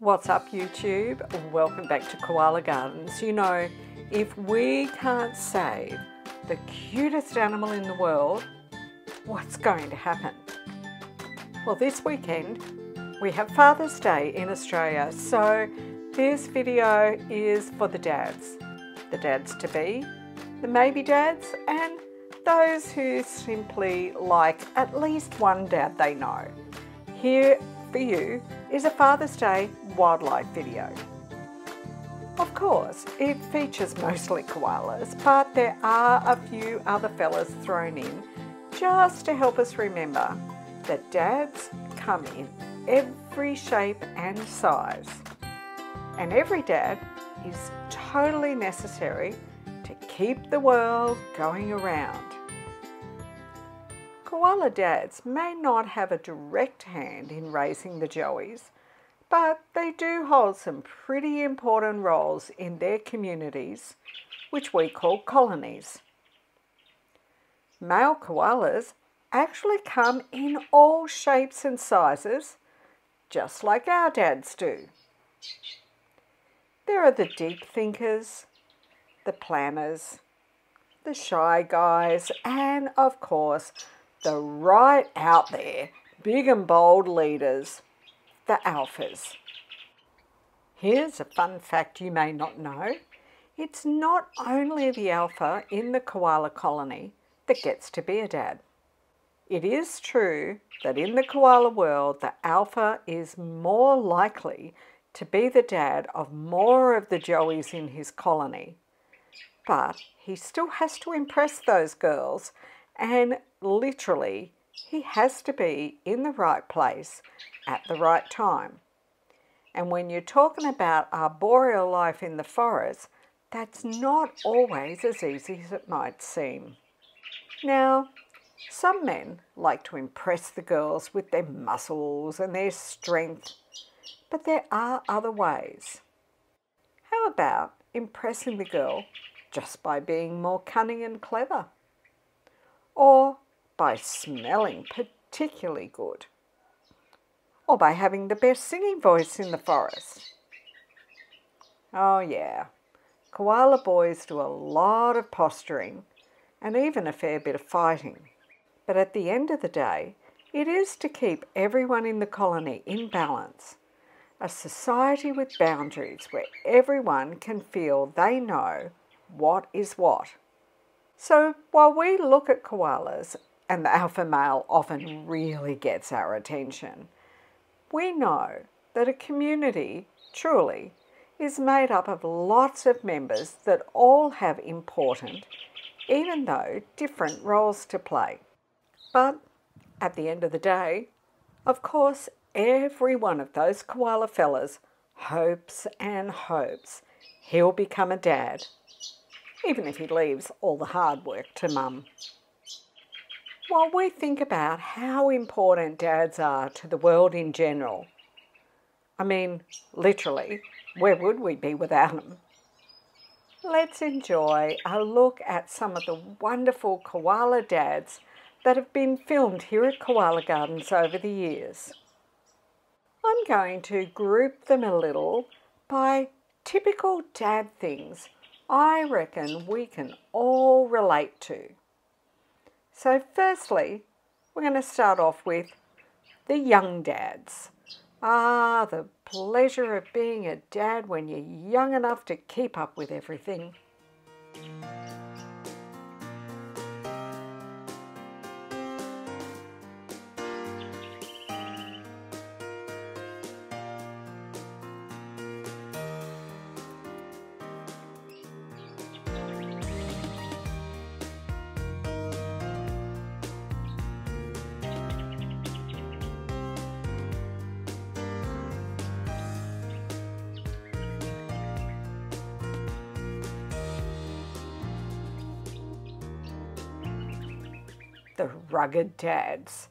What's up YouTube? Welcome back to Koala Gardens. You know, if we can't save the cutest animal in the world, what's going to happen? Well, this weekend we have Father's Day in Australia, so this video is for the dads to be, the maybe dads, and those who simply like at least one dad they know. Here for you is a Father's Day wildlife video. Of course, it features mostly koalas, but there are a few other fellas thrown in just to help us remember that dads come in every shape and size. And every dad is totally necessary to keep the world going around. Koala dads may not have a direct hand in raising the joeys, but they do hold some pretty important roles in their communities, which we call colonies. Male koalas actually come in all shapes and sizes, just like our dads do. There are the deep thinkers, the planners, the shy guys, and of course, the right out there, big and bold leaders, the alphas. Here's a fun fact you may not know. It's not only the alpha in the koala colony that gets to be a dad. It is true that in the koala world, the alpha is more likely to be the dad of more of the joeys in his colony. But he still has to impress those girls, and literally, he has to be in the right place at the right time. And when you're talking about arboreal life in the forest, that's not always as easy as it might seem. Now, some men like to impress the girls with their muscles and their strength, but there are other ways. How about impressing the girl just by being more cunning and clever? Or by smelling particularly good? Or by having the best singing voice in the forest? Oh yeah, koala boys do a lot of posturing and even a fair bit of fighting. But at the end of the day, it is to keep everyone in the colony in balance. A society with boundaries where everyone can feel they know what is what. So while we look at koalas and the alpha male often really gets our attention, we know that a community truly is made up of lots of members that all have important, even though different roles to play. But at the end of the day, of course, every one of those koala fellas hopes and hopes he'll become a dad, even if he leaves all the hard work to mum. While we think about how important dads are to the world in general, I mean, literally, where would we be without them? Let's enjoy a look at some of the wonderful koala dads that have been filmed here at Koala Gardens over the years. I'm going to group them a little by typical dad things I reckon we can all relate to. So firstly, we're going to start off with the young dads. The pleasure of being a dad when you're young enough to keep up with everything. The rugged dads.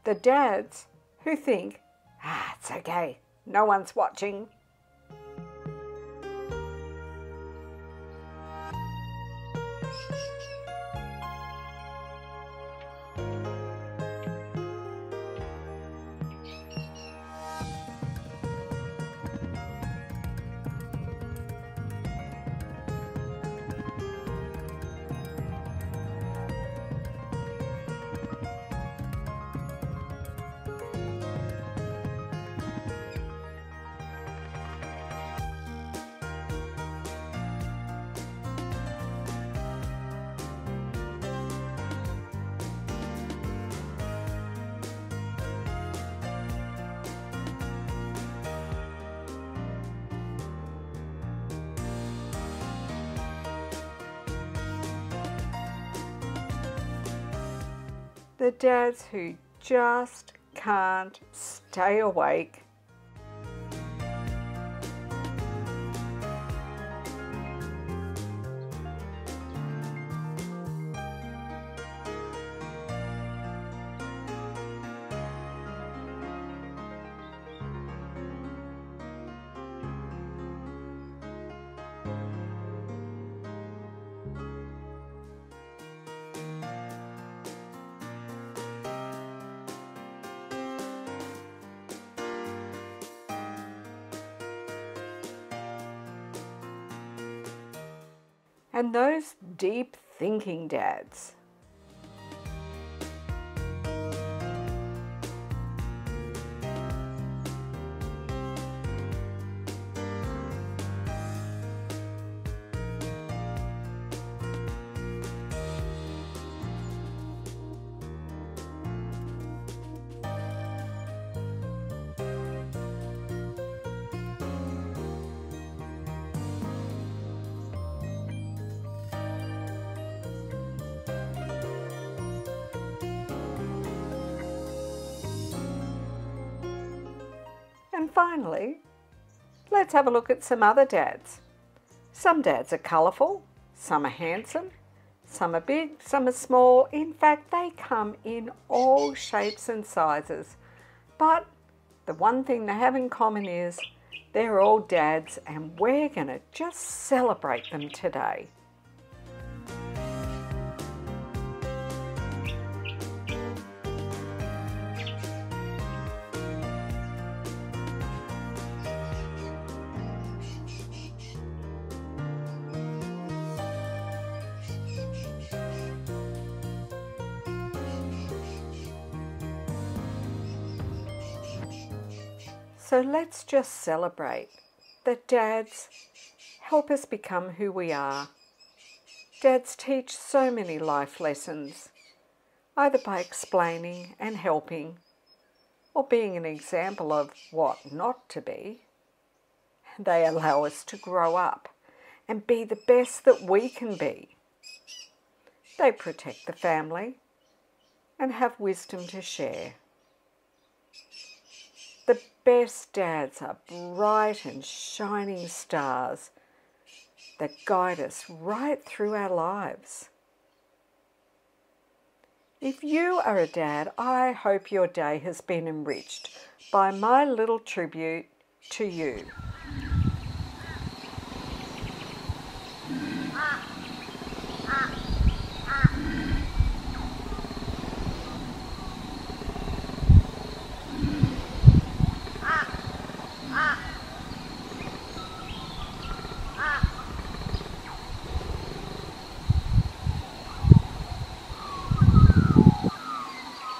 The dads who think, it's okay, no one's watching. The dads who just can't stay awake. And those deep thinking dads. And finally, let's have a look at some other dads. Some dads are colourful, some are handsome, some are big, some are small. In fact, they come in all shapes and sizes. But the one thing they have in common is they're all dads, and we're going to just celebrate them today. So let's just celebrate that dads help us become who we are. Dads teach so many life lessons, either by explaining and helping, or being an example of what not to be. They allow us to grow up and be the best that we can be. They protect the family and have wisdom to share. The best dads are bright and shining stars that guide us right through our lives. If you are a dad, I hope your day has been enriched by my little tribute to you.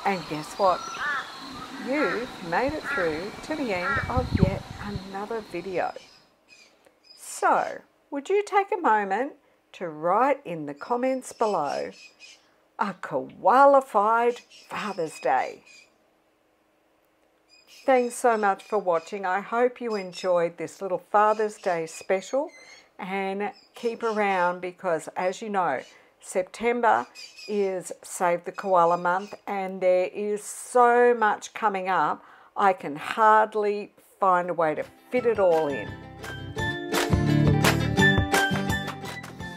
And guess what? You've made it through to the end of yet another video. So, would you take a moment to write in the comments below a koala-fied Father's Day? Thanks so much for watching. I hope you enjoyed this little Father's Day special, and keep around because, as you know, September is Save the Koala Month, and there is so much coming up, I can hardly find a way to fit it all in.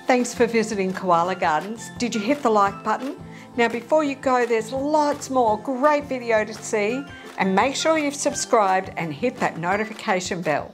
Thanks for visiting Koala Gardens. Did you hit the like button? Now before you go, there's lots more great video to see, and make sure you've subscribed and hit that notification bell.